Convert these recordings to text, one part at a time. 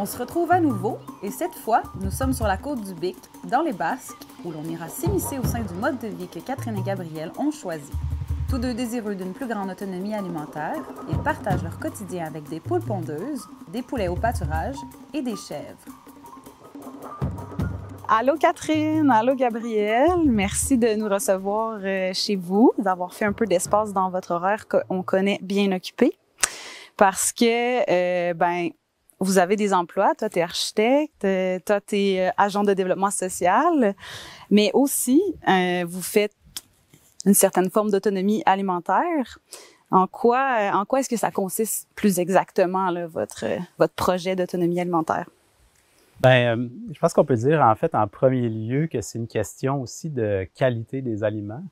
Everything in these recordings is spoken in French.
On se retrouve à nouveau et cette fois, nous sommes sur la côte du Bic, dans les Basques, où l'on ira s'immiscer au sein du mode de vie que Catherine et Gabriel ont choisi. Tous deux désireux d'une plus grande autonomie alimentaire, ils partagent leur quotidien avec des poules pondeuses, des poulets au pâturage et des chèvres. Allô Catherine, allô Gabriel, merci de nous recevoir chez vous, d'avoir fait un peu d'espace dans votre horaire qu'on connaît bien occupé, parce que, vous avez des emplois, toi, tu es architecte, toi, tu es agent de développement social, mais aussi, vous faites une certaine forme d'autonomie alimentaire. En quoi est-ce que ça consiste plus exactement, là, votre projet d'autonomie alimentaire? Je pense qu'on peut dire, en fait, en premier lieu, que c'est une question aussi de qualité des aliments.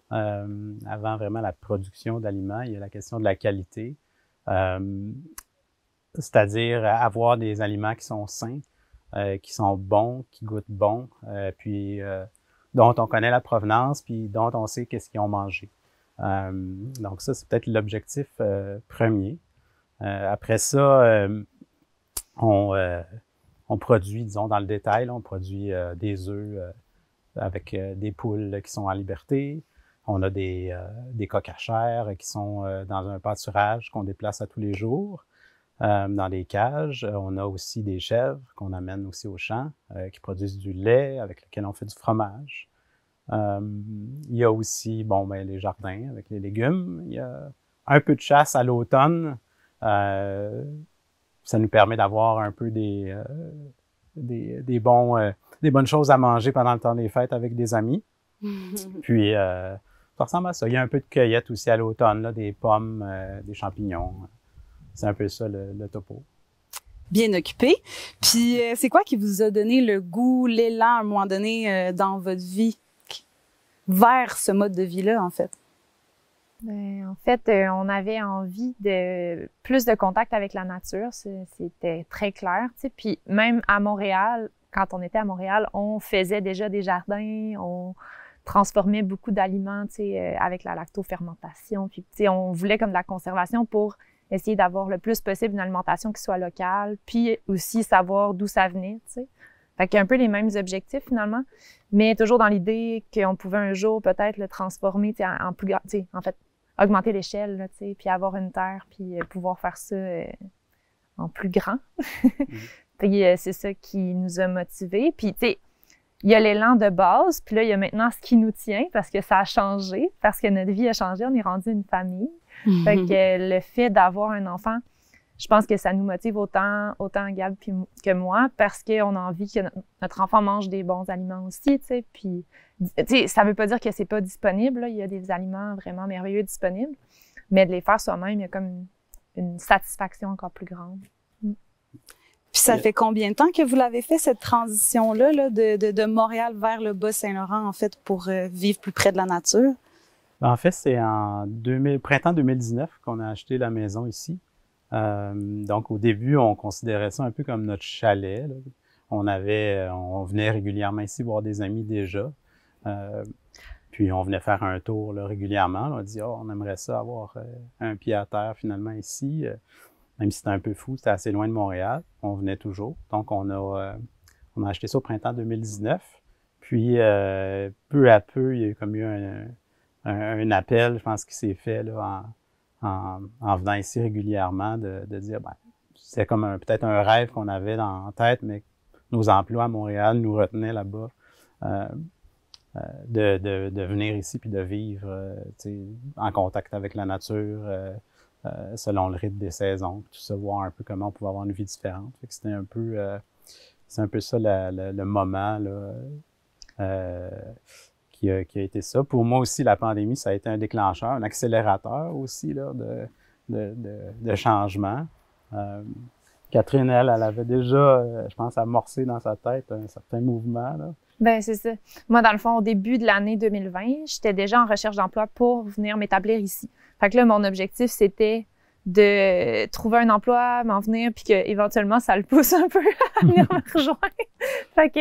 Avant vraiment la production d'aliments, il y a la question de la qualité. C'est-à-dire avoir des aliments qui sont sains, qui sont bons, qui goûtent bon, puis dont on connaît la provenance, puis dont on sait qu'est-ce qu'ils ont mangé. Donc ça, c'est peut-être l'objectif premier. Après ça, on produit, disons, dans le détail, là, on produit des œufs avec des poules qui sont en liberté. On a des coqs à chair qui sont dans un pâturage qu'on déplace à tous les jours. Dans des cages, on a aussi des chèvres qu'on amène aussi au champ, qui produisent du lait, avec lequel on fait du fromage. Il y a aussi, les jardins avec les légumes. Il y a un peu de chasse à l'automne. Ça nous permet d'avoir un peu des bonnes choses à manger pendant le temps des fêtes avec des amis. Puis, ça ressemble à ça. Il y a un peu de cueillette aussi à l'automne, là, des pommes, des champignons. C'est un peu ça le topo. Bien occupé. Puis, c'est quoi qui vous a donné le goût, l'élan à un moment donné dans votre vie vers ce mode de vie-là, en fait? En fait, on avait envie de plus de contact avec la nature, c'était très clair, tu sais. Puis même à Montréal, quand on était à Montréal, on faisait déjà des jardins, on transformait beaucoup d'aliments, tu sais, avec la lactofermentation. Puis, tu sais, on voulait comme de la conservation pour essayer d'avoir le plus possible une alimentation qui soit locale, puis aussi savoir d'où ça venait, tu sais. Fait qu'il y a un peu les mêmes objectifs finalement, mais toujours dans l'idée qu'on pouvait un jour peut-être le transformer, tu sais, en plus grand, tu sais, en fait, augmenter l'échelle, là, tu sais, puis avoir une terre, puis pouvoir faire ça en plus grand. Puis c'est ça qui nous a motivés. Puis, tu sais, il y a l'élan de base, puis là, il y a maintenant ce qui nous tient, parce que ça a changé, parce que notre vie a changé, on est rendu une famille. Fait que le fait d'avoir un enfant, je pense que ça nous motive autant Gab que moi, parce qu'on a envie que notre enfant mange des bons aliments aussi, tu sais. Puis, tu sais, ça veut pas dire que c'est pas disponible, là. Il y a des aliments vraiment merveilleux disponibles, mais de les faire soi-même, il y a comme une satisfaction encore plus grande. Puis ça fait combien de temps que vous l'avez fait, cette transition-là, là, de Montréal vers le Bas-Saint-Laurent, en fait, pour vivre plus près de la nature? En fait, c'est en printemps 2019 qu'on a acheté la maison ici. Donc, au début, on considérait ça un peu comme notre chalet, là. On venait régulièrement ici voir des amis déjà. Puis, on venait faire un tour là, régulièrement. Là. On dit, on aimerait ça avoir un pied à terre finalement ici. Même si c'était un peu fou, c'était assez loin de Montréal. On venait toujours. Donc, on a acheté ça au printemps 2019. Puis, peu à peu, il y a comme eu un appel, je pense, qui s'est fait là, en venant ici régulièrement, de dire, c'est comme peut-être un rêve qu'on avait en tête, mais nos emplois à Montréal nous retenaient là-bas, de venir ici puis de vivre en contact avec la nature, selon le rythme des saisons, tout ça, voir un peu comment on pouvait avoir une vie différente. Fait que c'était un peu, c'est un peu ça le moment là, qui a été ça. Pour moi aussi, la pandémie, ça a été un déclencheur, un accélérateur aussi là, de changement. Catherine, elle avait déjà, je pense, amorcé dans sa tête un certain mouvement, là. Ben c'est ça. Moi, dans le fond, au début de l'année 2020, j'étais déjà en recherche d'emploi pour venir m'établir ici. Fait que là, mon objectif, c'était de trouver un emploi, m'en venir, puis qu'éventuellement, ça le pousse un peu à venir me rejoindre. Fait que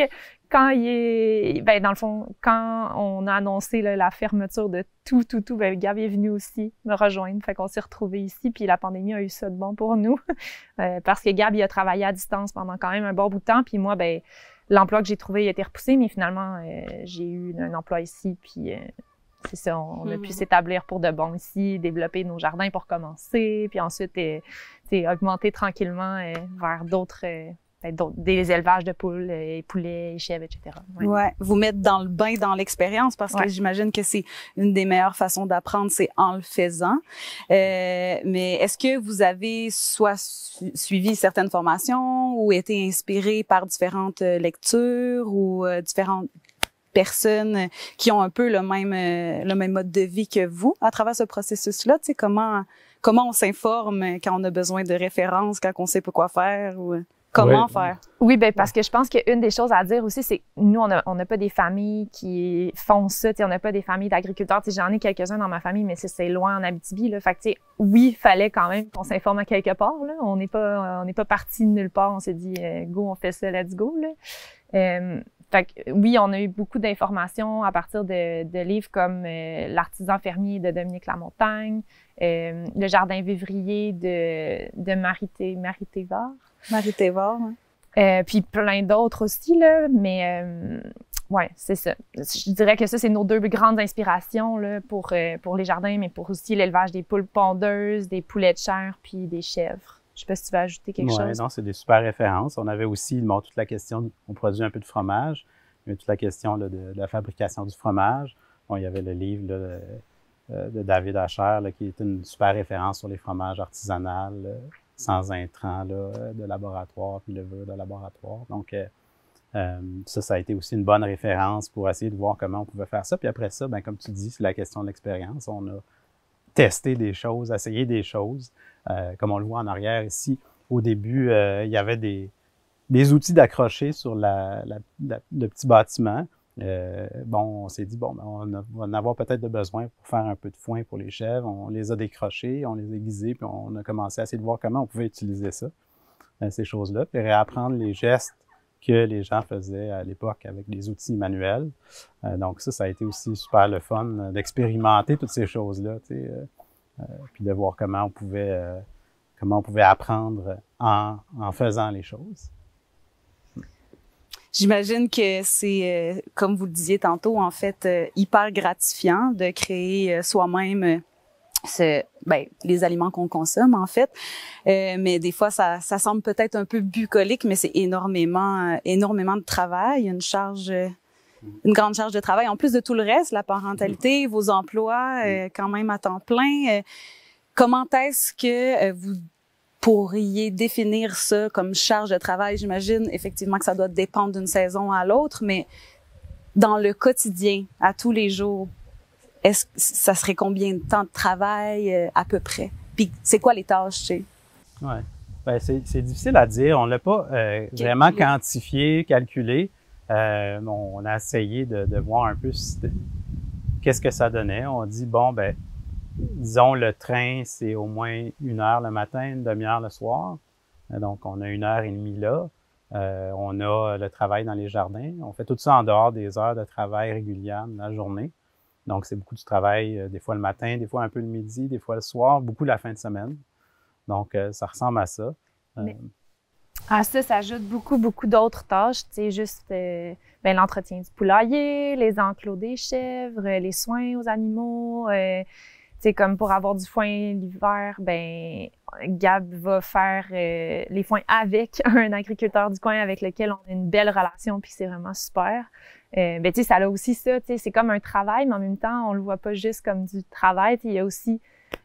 quand dans le fond, quand on a annoncé là, la fermeture de tout, ben Gab est venu aussi me rejoindre. Fait qu'on s'est retrouvés ici, puis la pandémie a eu ça de bon pour nous. Parce que Gab, il a travaillé à distance pendant quand même un bon bout de temps, puis moi, ben l'emploi que j'ai trouvé a été repoussé, mais finalement, j'ai eu un emploi ici, puis c'est ça, on a pu s'établir pour de bon ici, développer nos jardins pour commencer, puis ensuite, augmenter tranquillement vers d'autres... des élevages de poules, poulets, chèvres, etc. Ouais, vous mettre dans le bain, dans l'expérience, parce que j'imagine que c'est une des meilleures façons d'apprendre, c'est en le faisant. Mais est-ce que vous avez soit suivi certaines formations ou été inspiré par différentes lectures ou différentes personnes qui ont un peu le même mode de vie que vous à travers ce processus-là? Tu sais, comment on s'informe quand on a besoin de références, quand on sait pas quoi faire ou... Comment faire? Oui, ben parce que je pense qu'une des choses à dire aussi, c'est que nous, on n'a pas des familles qui font ça. On n'a pas des familles d'agriculteurs. J'en ai quelques-uns dans ma famille, mais c'est loin en Abitibi. Là. Fait que, oui, il fallait quand même qu'on s'informe à quelque part. Là. On n'est pas parti de nulle part. On s'est dit, go, on fait ça, let's go. Là. Fait que, oui, on a eu beaucoup d'informations à partir de livres comme L'artisan fermier de Dominique Lamontagne, Le jardin vivrier de Marie Thévard. Marie Thévard, puis plein d'autres aussi, là, mais ouais, c'est ça. Je dirais que ça, c'est nos deux grandes inspirations là, pour les jardins, mais pour aussi l'élevage des poules pondeuses, des poulets de chair, puis des chèvres. Je sais pas si tu veux ajouter quelque chose. Non, c'est des super références. On avait aussi toute la question, on produit un peu de fromage, mais toute la question là, de la fabrication du fromage. Bon, il y avait le livre là, de David Asher, là, qui est une super référence sur les fromages artisanaux, sans intrants là, de laboratoire, puis levure de laboratoire. Donc, ça a été aussi une bonne référence pour essayer de voir comment on pouvait faire ça. Puis après ça, ben comme tu dis, c'est la question de l'expérience. On a testé des choses, essayé des choses. Comme on le voit en arrière ici, au début, il y avait des outils d'accrocher sur le petit bâtiment. On s'est dit, on va en avoir peut-être de besoin pour faire un peu de foin pour les chèvres. On les a décrochés, on les a aiguisés, puis on a commencé à essayer de voir comment on pouvait utiliser ça, ces choses-là, puis réapprendre les gestes que les gens faisaient à l'époque avec des outils manuels. Donc ça a été aussi super le fun d'expérimenter toutes ces choses-là, puis de voir comment on pouvait apprendre en faisant les choses. J'imagine que c'est, comme vous le disiez tantôt, en fait, hyper gratifiant de créer soi-même les aliments qu'on consomme, en fait. Mais des fois, ça semble peut-être un peu bucolique, mais c'est énormément de travail, une grande charge de travail. En plus de tout le reste, la parentalité, vos emplois, quand même à temps plein. Comment est-ce que vous pourriez définir ça comme charge de travail? J'imagine effectivement que ça doit dépendre d'une saison à l'autre, mais dans le quotidien, à tous les jours, est-ce que ça serait combien de temps de travail à peu près? Puis c'est quoi les tâches, tu sais? Ouais. Ben, c'est difficile à dire. On l'a pas vraiment quantifié, calculé. On a essayé de voir un peu qu'est-ce que ça donnait. On dit, disons, le train, c'est au moins 1 heure le matin, 1 demi-heure le soir. Donc, on a 1h30 là. On a le travail dans les jardins. On fait tout ça en dehors des heures de travail régulières de la journée. Donc, c'est beaucoup du travail, des fois le matin, des fois un peu le midi, des fois le soir, beaucoup la fin de semaine. Donc, ça ressemble à ça. Mais à ça s'ajoute beaucoup d'autres tâches. Tu sais, juste l'entretien du poulailler, les enclos des chèvres, les soins aux animaux. C'est comme pour avoir du foin l'hiver, Gab va faire les foins avec un agriculteur du coin avec lequel on a une belle relation, puis c'est vraiment super. Tu sais, ça a aussi ça, tu sais, c'est comme un travail, mais en même temps, on le voit pas juste comme du travail. Il y a aussi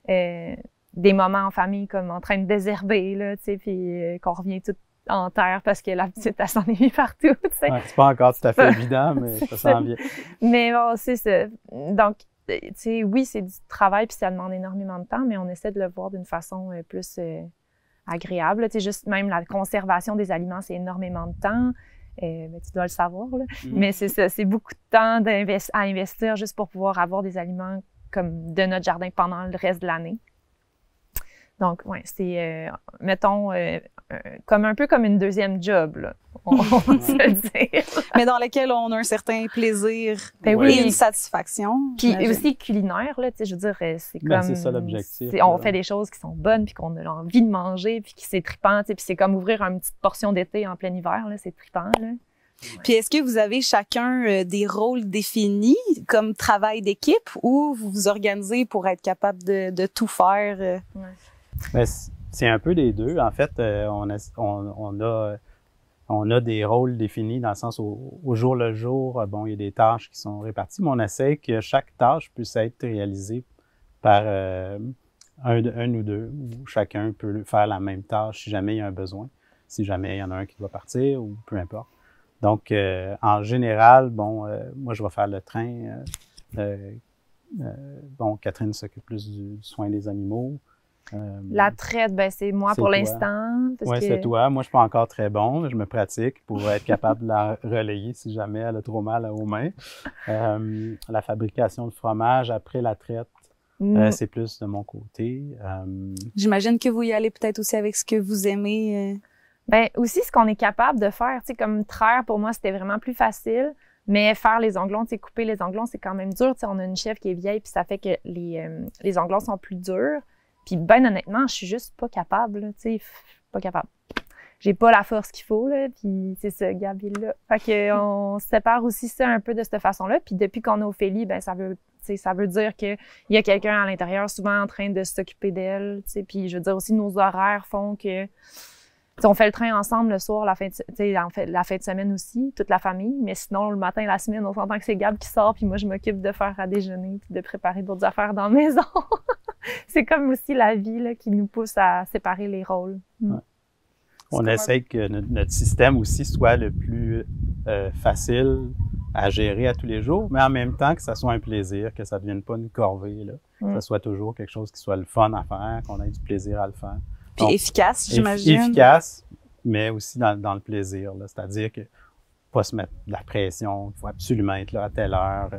des moments en famille comme en train de désherber, là, tu sais, puis qu'on revient tout en terre parce que la petite, elle s'en est mis partout, tu sais. Ouais, c'est pas encore tout à fait évident, mais ça s'en vient. Mais bon, c'est ça. Donc, tu sais, oui, c'est du travail puis ça demande énormément de temps, mais on essaie de le voir d'une façon plus agréable. Tu sais, juste même la conservation des aliments, c'est énormément de temps. Mais tu dois le savoir, là. Mais c'est ça, c'est beaucoup de temps à investir juste pour pouvoir avoir des aliments comme de notre jardin pendant le reste de l'année. Donc, ouais, c'est, mettons, comme un peu comme une deuxième job, là, on va se le dire. Mais dans lequel on a un certain plaisir Ben et une satisfaction. Puis j'imagine. aussi culinaire, là, tu sais, je veux dire, c'est Ben, comme... c'est ça l'objectif, On là. fait des choses qui sont bonnes, puis qu'on a envie de manger, puis qui c'est trippant, tu sais, puis c'est comme ouvrir une petite portion d'été en plein hiver, là, c'est trippant, là. Puis est-ce que vous avez chacun des rôles définis comme travail d'équipe ou vous vous organisez pour être capable de tout faire? Ben, c'est un peu des deux. En fait, on a des rôles définis dans le sens au jour le jour, bon, il y a des tâches qui sont réparties, mais on essaie que chaque tâche puisse être réalisée par un ou deux, où chacun peut faire la même tâche si jamais il y a un besoin, si jamais il y en a un qui doit partir ou peu importe. Donc, en général, bon, moi, je vais faire le train. Bon, Catherine s'occupe plus du soin des animaux. La traite, ben c'est moi c'est pour toi. l'instant. Oui, c'est toi. Moi, je suis pas encore très bon. Je me pratique pour être capable de la relayer si jamais elle a trop mal aux mains. La fabrication de fromage après la traite, c'est plus de mon côté. J'imagine que vous y allez peut-être aussi avec ce que vous aimez. Ben aussi, ce qu'on est capable de faire, tu sais, comme traire, pour moi, c'était vraiment plus facile. Mais faire les onglons, tu sais, couper les onglons, c'est quand même dur. Tu sais, on a une chef qui est vieille, puis ça fait que les onglons sont plus durs. Puis ben honnêtement, je suis juste pas capable, là, tu sais, pas capable. J'ai pas la force qu'il faut, là, puis c'est ça, Gabi, là. Fait que on se sépare aussi ça un peu de cette façon-là. Puis depuis qu'on est au Féli, ben ça veut dire qu'il y a quelqu'un à l'intérieur souvent en train de s'occuper d'elle, tu sais. Puis je veux dire aussi, nos horaires font que on fait le train ensemble le soir, la fin de semaine aussi, toute la famille. Mais sinon, le matin, la semaine, on s'entend que c'est Gab qui sort, puis moi, je m'occupe de faire à déjeuner, puis de préparer d'autres affaires dans la maison. C'est comme aussi la vie là, qui nous pousse à séparer les rôles. Ouais. On essaie que notre système aussi soit le plus facile à gérer à tous les jours, mais en même temps que ça soit un plaisir, que ça ne devienne pas une corvée, là. Que ça soit toujours quelque chose qui soit le fun à faire, qu'on ait du plaisir à le faire. Puis donc, efficace, j'imagine. Efficace, mais aussi dans le plaisir, là. C'est-à-dire que pas se mettre de la pression, il faut absolument être là à telle heure,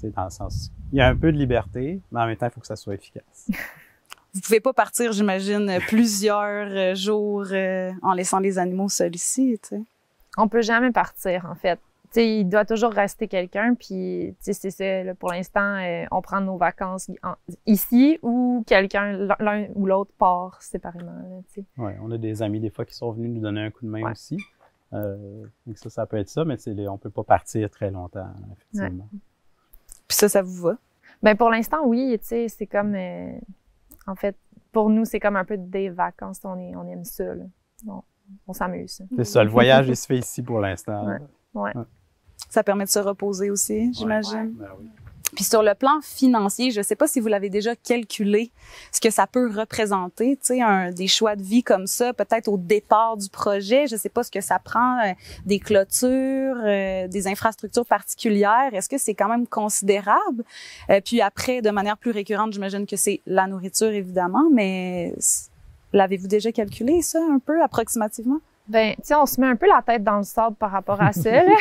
dans le sens... Il y a un peu de liberté, mais en même temps, il faut que ça soit efficace. Vous pouvez pas partir, j'imagine, plusieurs jours en laissant les animaux seuls ici, tu sais. On peut jamais partir, en fait. Tu sais, il doit toujours rester quelqu'un, puis tu sais, c'est ça, là, pour l'instant, on prend nos vacances ici ou quelqu'un, l'un ou l'autre part séparément, tu sais. Oui, on a des amis des fois qui sont venus nous donner un coup de main aussi. Donc ça peut être ça, mais on peut pas partir très longtemps, effectivement. Ouais. Puis ça vous va? Ben pour l'instant, oui, tu sais, c'est comme, en fait, pour nous, c'est comme un peu des vacances, on aime ça, là. On s'amuse. C'est ça, le voyage, il se fait ici pour l'instant. Ouais. Ça permet de se reposer aussi, j'imagine. Ouais. Ben oui. Puis sur le plan financier, je sais pas si vous l'avez déjà calculé, ce que ça peut représenter, tu sais, des choix de vie comme ça, peut-être au départ du projet. Je sais pas ce que ça prend, des clôtures, des infrastructures particulières. Est-ce que c'est quand même considérable? Puis après, de manière plus récurrente, j'imagine que c'est la nourriture, évidemment, mais l'avez-vous déjà calculé, ça, un peu, approximativement? Ben, tu sais, on se met un peu la tête dans le sable par rapport à ça, là.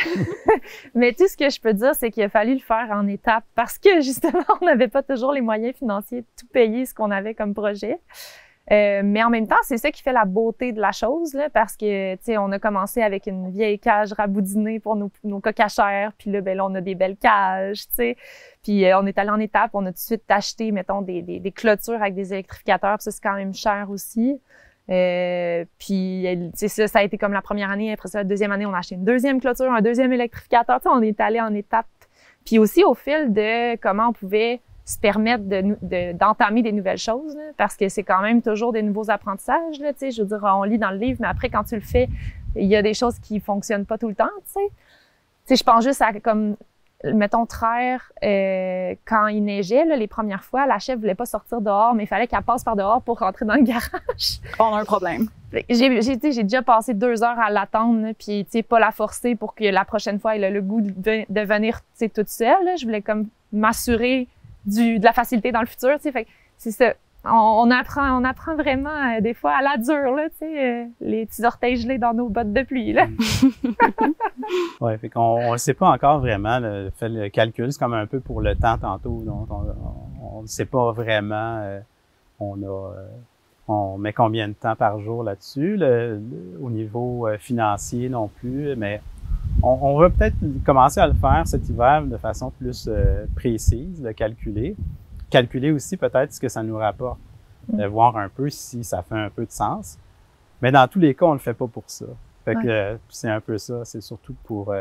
Mais tout ce que je peux dire, c'est qu'il a fallu le faire en étapes parce que, justement, on n'avait pas toujours les moyens financiers de tout payer ce qu'on avait comme projet. Mais en même temps, c'est ça qui fait la beauté de la chose, là, parce que, tu sais, on a commencé avec une vieille cage raboudinée pour nos coquachères, puis là, ben là, on a des belles cages, tu sais. Puis on est allé en étapes, on a tout de suite acheté, mettons, des clôtures avec des électrificateurs, puis ça, c'est quand même cher aussi. Puis ça a été comme la première année. Après ça, la deuxième année, on a acheté une deuxième clôture, un deuxième électrificateur. Tu sais, on est allé en étapes. Puis aussi au fil de comment on pouvait se permettre d'entamer des nouvelles choses, là, parce que c'est quand même toujours des nouveaux apprentissages. Là, tu sais, je veux dire, on lit dans le livre, mais après, quand tu le fais, il y a des choses qui fonctionnent pas tout le temps. Tu sais, je pense juste à comme mettons, traire, quand il neigeait, là, les premières fois, la chef voulait pas sortir dehors, mais il fallait qu'elle passe par dehors pour rentrer dans le garage. On a un problème. J'ai déjà passé 2 heures à l'attendre, puis, tu sais, pas la forcer pour que la prochaine fois, elle ait le goût de venir, tu sais, toute seule, là. Je voulais comme m'assurer de la facilité dans le futur, tu sais. Fait que c'est ça. On apprend vraiment, des fois, à la dure, là, tu sais, les petits orteils gelés dans nos bottes de pluie, là. Ouais, fait qu'on le sait pas encore vraiment, le calcul, c'est comme un peu pour le temps tantôt, donc on ne sait pas vraiment, on on met combien de temps par jour là-dessus, au niveau financier non plus, mais on va peut-être commencer à le faire cet hiver de façon plus précise, de calculer. Calculer aussi peut-être ce que ça nous rapporte, voir un peu si ça fait un peu de sens. Mais dans tous les cas, on le fait pas pour ça. Fait que c'est un peu ça, c'est surtout pour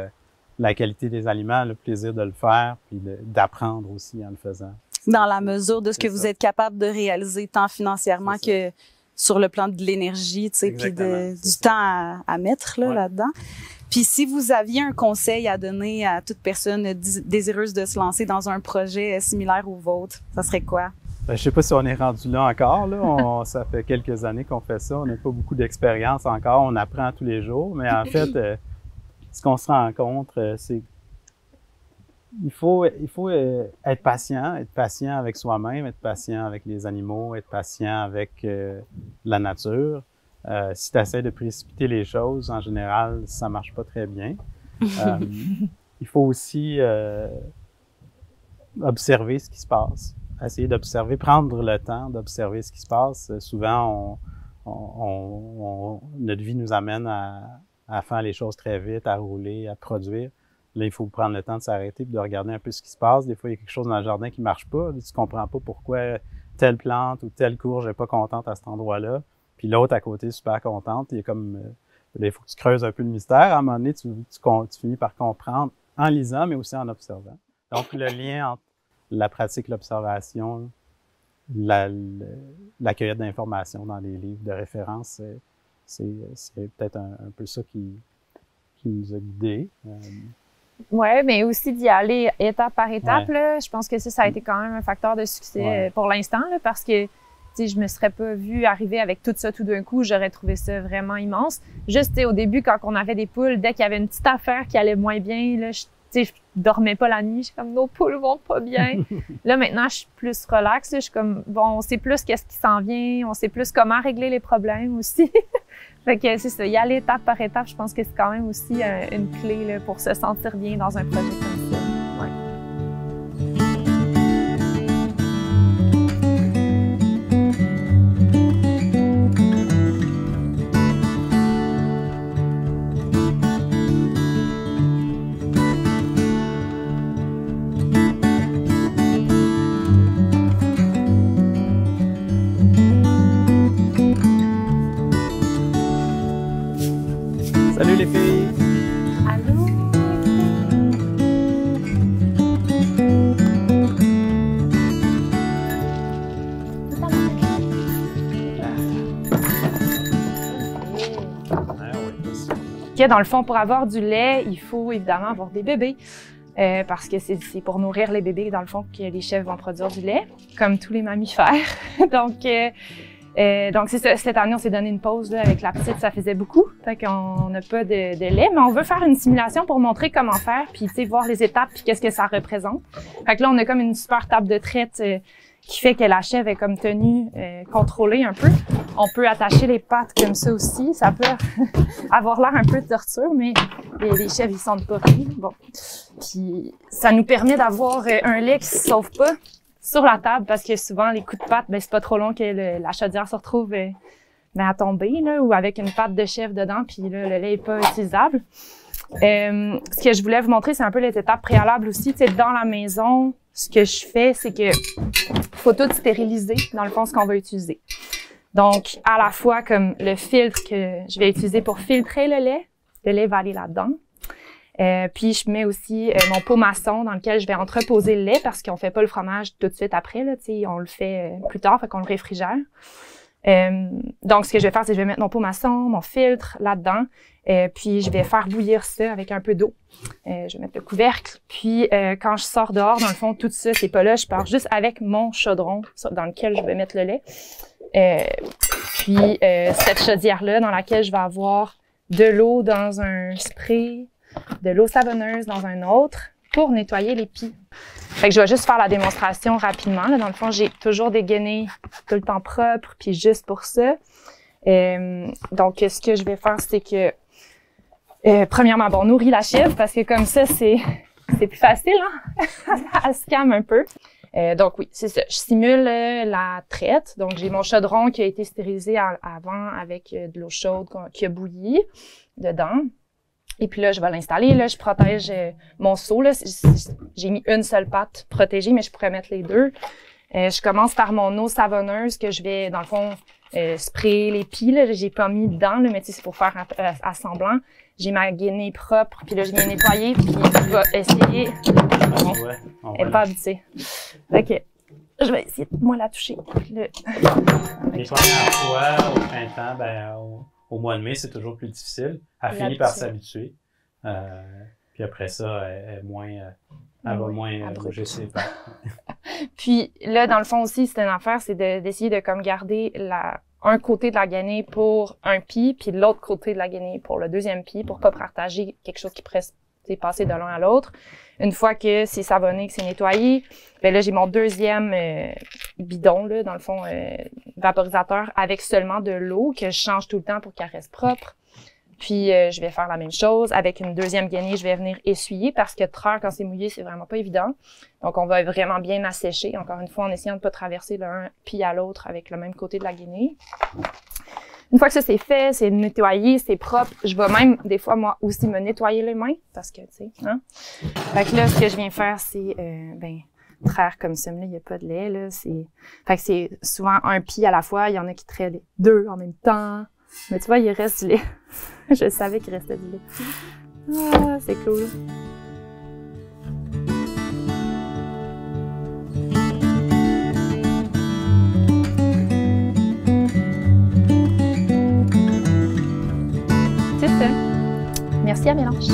la qualité des aliments, le plaisir de le faire, puis d'apprendre aussi en le faisant. Dans la mesure de ce que vous êtes capable de réaliser, tant financièrement que sur le plan de l'énergie, tu sais, puis du temps à mettre là-dedans. Puis si vous aviez un conseil à donner à toute personne désireuse de se lancer dans un projet similaire au vôtre, ça serait quoi? Je sais pas si on est rendu là encore. Là. Ça fait quelques années qu'on fait ça. On n'a pas beaucoup d'expérience encore. On apprend tous les jours. Mais en fait, ce qu'on se rend compte, c'est qu'il faut être patient avec soi-même, être patient avec les animaux, être patient avec la nature. Si tu essaies de précipiter les choses, en général, ça marche pas très bien. Il faut aussi observer ce qui se passe. Essayer d'observer, prendre le temps d'observer ce qui se passe. Souvent, notre vie nous amène à faire les choses très vite, à rouler, à produire. Là, il faut prendre le temps de s'arrêter et de regarder un peu ce qui se passe. Des fois, il y a quelque chose dans le jardin qui marche pas. Tu comprends pas pourquoi telle plante ou telle courge n'est pas contente à cet endroit-là. Puis l'autre à côté est super contente. Il y a comme, là, il faut que tu creuses un peu le mystère. À un moment donné, tu finis par comprendre en lisant, mais aussi en observant. Donc, le lien entre la pratique, l'observation, la cueillette d'informations dans les livres de référence, c'est peut-être un peu ça qui nous a guidés. Ouais, mais aussi d'y aller étape par étape. Là, je pense que ça a été quand même un facteur de succès pour l'instant, là, parce que je me serais pas vue arriver avec tout ça tout d'un coup. J'aurais trouvé ça vraiment immense. Juste au début, quand on avait des poules, dès qu'il y avait une petite affaire qui allait moins bien, là, je dormais pas la nuit. Je suis comme, nos poules vont pas bien. Là, maintenant, je suis plus relax. Là, je suis comme, bon, on sait plus qu'est-ce qui s'en vient. On sait plus comment régler les problèmes aussi. Fait que c'est ça. Y aller étape par étape, je pense que c'est quand même aussi une clé là, pour se sentir bien dans un projet comme ça. Ouais. Salut les filles! Allô? Dans le fond, pour avoir du lait, il faut évidemment avoir des bébés. Parce que c'est pour nourrir les bébés, dans le fond, que les chèvres vont produire du lait, comme tous les mammifères. Donc c'est ça. Cette année, on s'est donné une pause là, avec la petite, ça faisait beaucoup. Fait qu'on n'a pas de lait, mais on veut faire une simulation pour montrer comment faire, puis voir les étapes, puis qu'est-ce que ça représente. Fait que là, on a comme une super table de traite qui fait que la chèvre est comme tenue, contrôlée un peu. On peut attacher les pattes comme ça aussi. Ça peut avoir l'air un peu de torture, mais les chèvres, ils sentent pas rien. Bon. Puis ça nous permet d'avoir un lait qui se sauve pas sur la table, parce que souvent, les coups de patte, c'est pas trop long que la chaudière se retrouve à tomber, là, ou avec une patte de chèvre dedans, puis là, le lait est pas utilisable. Ce que je voulais vous montrer, c'est un peu les étapes préalables aussi. Tu sais, dans la maison, ce que je fais, c'est que faut tout stériliser, dans le fond, ce qu'on va utiliser. Donc, à la fois comme le filtre que je vais utiliser pour filtrer le lait va aller là-dedans. Puis je mets aussi mon pot maçon dans lequel je vais entreposer le lait, parce qu'on fait pas le fromage tout de suite après, là, tu sais, on le fait plus tard, fait qu'on le réfrigère. Donc, ce que je vais faire, c'est que je vais mettre mon pot maçon, mon filtre là-dedans, puis je vais faire bouillir ça avec un peu d'eau. Je vais mettre le couvercle, puis quand je sors dehors, dans le fond, tout ça, c'est pas là, je pars juste avec mon chaudron dans lequel je vais mettre le lait. Puis cette chaudière-là dans laquelle je vais avoir de l'eau dans un spray, de l'eau savonneuse dans un autre pour nettoyer les pieds. Fait que je vais juste faire la démonstration rapidement. Là, dans le fond, j'ai toujours dégainé tout le temps propre, puis juste pour ça. Donc, ce que je vais faire, c'est que premièrement, on nourrit la chèvre, parce que comme ça, c'est plus facile, hein? Elle se calme un peu. Donc oui, c'est ça. Je simule la traite. Donc j'ai mon chaudron qui a été stérilisé avant avec de l'eau chaude qui a bouilli dedans. Et puis là, je vais l'installer. Là, je protège mon seau. Là, j'ai mis une seule patte protégée, mais je pourrais mettre les deux. Je commence par mon eau savonneuse que je vais, dans le fond, sprayer les pieds. Là, j'ai pas mis dedans, là, mais c'est pour faire assemblant. J'ai ma guinée propre, puis là, je viens nettoyer, puis je vais essayer. Bon, elle n'est pas habituée. OK. Je vais essayer de moi la toucher. Les premières fois, au printemps, ben, au mois de mai, c'est toujours plus difficile. Elle finit par s'habituer. Puis après ça, elle va moins bouger ses pattes. Puis là, dans le fond aussi, c'est une affaire, c'est d'essayer de comme garder un côté de la guenille pour un pied, puis l'autre côté de la guenille pour le deuxième pied, pour pas partager quelque chose qui pourrait passer de l'un à l'autre. Une fois que c'est savonné, que c'est nettoyé, ben là, j'ai mon deuxième bidon, là, dans le fond, vaporisateur avec seulement de l'eau que je change tout le temps pour qu'elle reste propre. Puis, je vais faire la même chose. Avec une deuxième guenille, je vais venir essuyer parce que traire quand c'est mouillé, c'est vraiment pas évident. Donc, on va vraiment bien assécher, encore une fois, en essayant de pas traverser l'un puis à l'autre avec le même côté de la guenille. Une fois que ça c'est fait, c'est nettoyé, c'est propre, je vais même, des fois, moi aussi, me nettoyer les mains parce que, tu sais, hein. Fait que là, ce que je viens faire, c'est, traire comme ça, mais là, il n'y a pas de lait, là. Fait que c'est souvent un pied à la fois. Il y en a qui traient les deux en même temps. Mais tu vois, il reste du lait. Je savais qu'il restait du lait. Ah, c'est cool. C'est ça. Merci à Mélange.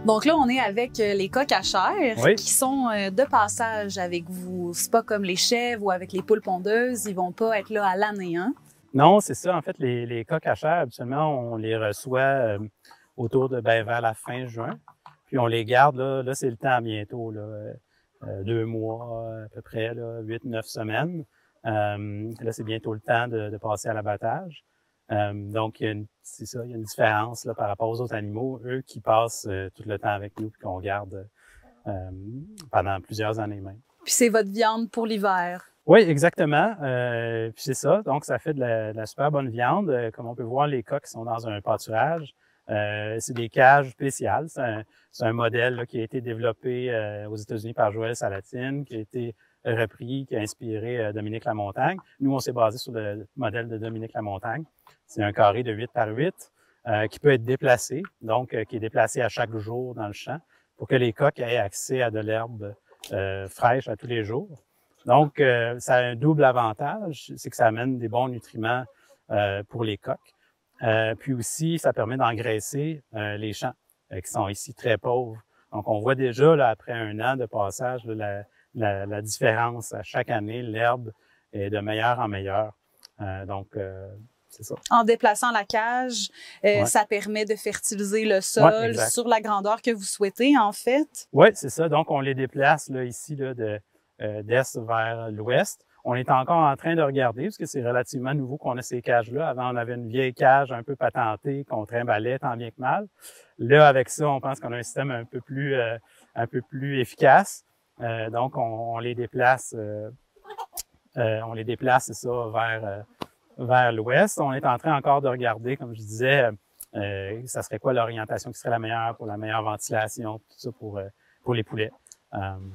Donc là, on est avec les coqs à chair oui. qui sont de passage avec vous. C'est pas comme les chèvres ou avec les poules pondeuses, ils vont pas être là à l'année, hein? Non, c'est ça. En fait, les coqs à chair, habituellement, on les reçoit autour de vers la fin juin. Puis on les garde, là c'est le temps bientôt, là, 2 mois à peu près, 8-9 semaines. Là, c'est bientôt le temps de passer à l'abattage. Donc, c'est ça, il y a une différence là, par rapport aux autres animaux, eux qui passent tout le temps avec nous et qu'on garde pendant plusieurs années même. Puis c'est votre viande pour l'hiver. Oui, exactement. Puis c'est ça, donc ça fait de la super bonne viande. Comme on peut voir, les coqs sont dans un pâturage. C'est des cages spéciales. C'est un modèle là, qui a été développé aux États-Unis par Joël Salatine, qui a été repris, qui a inspiré Dominique Lamontagne. Nous, on s'est basé sur le modèle de Dominique Lamontagne. C'est un carré de 8 par 8 qui peut être déplacé, donc qui est déplacé à chaque jour dans le champ pour que les coqs aient accès à de l'herbe fraîche à tous les jours. Donc, ça a un double avantage, c'est que ça amène des bons nutriments pour les coqs. Puis aussi, ça permet d'engraisser les champs qui sont ici très pauvres. Donc, on voit déjà, là, après 1 an de passage, là, la différence à chaque année. L'herbe est de meilleure en meilleure. C'est ça. En déplaçant la cage, ouais. Ça permet de fertiliser le sol sur la grandeur que vous souhaitez, en fait. Oui, c'est ça. Donc, on les déplace là, ici là, d'est vers l'ouest. On est encore en train de regarder, parce que c'est relativement nouveau qu'on a ces cages-là. Avant, on avait une vieille cage un peu patentée qu'on trimballait tant bien que mal. Là, avec ça, on pense qu'on a un système un peu plus efficace. Donc, on les déplace, c'est ça, vers l'ouest. On est en train encore de regarder, comme je disais, ça serait quoi l'orientation qui serait la meilleure pour la meilleure ventilation, tout ça pour les poulets.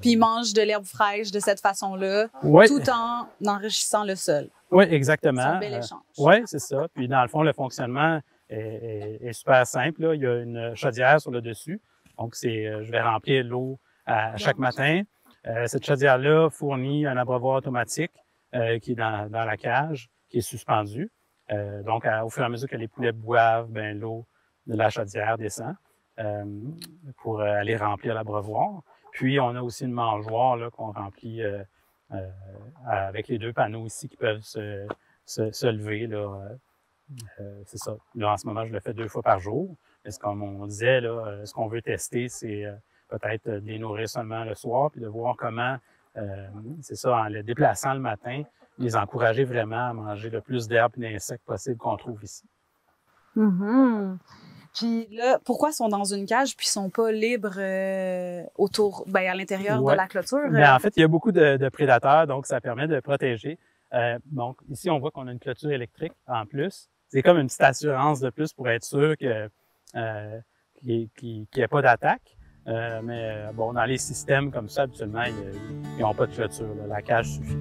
Puis ils mangent de l'herbe fraîche de cette façon-là, tout en enrichissant le sol. Oui, exactement. C'est un bel échange. Oui, c'est ça. Puis dans le fond, le fonctionnement est super simple. Là. Il y a une chaudière sur le dessus. Donc, je vais remplir l'eau à chaque matin. Cette chaudière-là fournit un abreuvoir automatique qui est dans la cage, qui est suspendu. Donc, au fur et à mesure que les poulets boivent, l'eau de la chaudière descend pour aller remplir l'abreuvoir. Puis, on a aussi une mangeoire là, qu'on remplit avec les 2 panneaux ici qui peuvent se lever. Là, c'est ça. Là, en ce moment, je le fais 2 fois par jour. Mais comme on disait, là, ce qu'on veut tester, c'est peut-être de les nourrir seulement le soir, puis de voir comment, c'est ça, en les déplaçant le matin, les encourager vraiment à manger le plus d'herbes et d'insectes possible qu'on trouve ici. Mm-hmm. Puis là, pourquoi ils sont dans une cage puis ils sont pas libres autour, à l'intérieur de la clôture? Bien, en fait, il y a beaucoup de prédateurs, donc ça permet de protéger. Donc, ici, on voit qu'on a une clôture électrique en plus. C'est comme une petite assurance de plus pour être sûr que qu'il n'y ait pas d'attaque. Mais bon, dans les systèmes comme ça, habituellement, ils n'ont pas de clôture. Là. La cage suffit.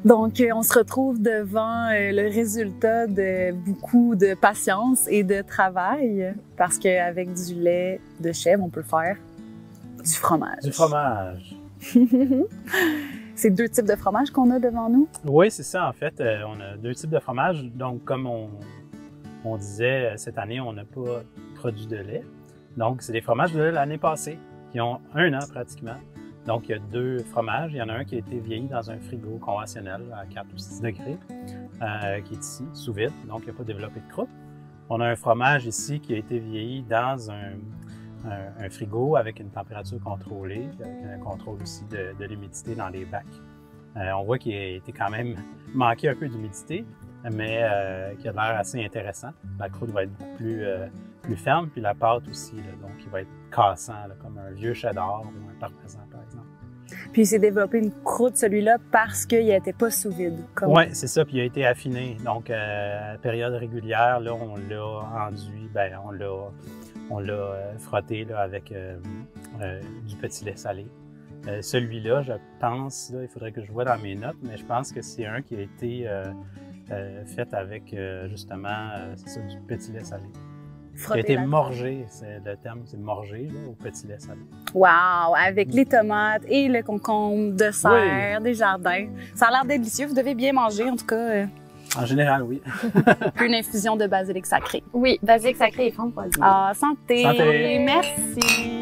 Donc, on se retrouve devant le résultat de beaucoup de patience et de travail, parce qu'avec du lait de chèvre, on peut faire du fromage. Du fromage. C'est 2 types de fromage qu'on a devant nous? Oui, c'est ça, en fait. On a 2 types de fromage. Donc, comme on disait, cette année, on n'a pas produit de lait. Donc, c'est des fromages de l'année passée, qui ont 1 an pratiquement. Donc, il y a 2 fromages. Il y en a un qui a été vieilli dans un frigo conventionnel à 4 ou 6 degrés, qui est ici, sous vide, donc il n'a pas développé de croûte. On a un fromage ici qui a été vieilli dans un frigo avec une température contrôlée, avec un contrôle aussi de l'humidité dans les bacs. On voit qu'il a été quand même manqué un peu d'humidité, mais qui a l'air assez intéressant. La croûte va être beaucoup plus ferme, puis la pâte aussi, là, donc il va être cassant, là, comme un vieux cheddar ou un parmesan, par exemple. Puis il s'est développé une croûte, celui-là, parce qu'il n'était pas sous vide. Oui, c'est ça, puis il a été affiné. Donc, à période régulière, là, on l'a enduit, on l'a frotté là, avec du petit lait salé. Celui-là, je pense, là, il faudrait que je vois dans mes notes, mais je pense que c'est un qui a été fait avec, justement, c'est ça, du petit lait salé. Frotter qui a été morgé, le terme c'est morgé là, au petit lait salé. Wow! Avec les tomates et le concombre de serre, des jardins. Ça a l'air délicieux, vous devez bien manger en tout cas. En général, oui. Une infusion de basilic sacré. Oui, basilic sacré et fond poisson. Ah, santé! Santé! Merci!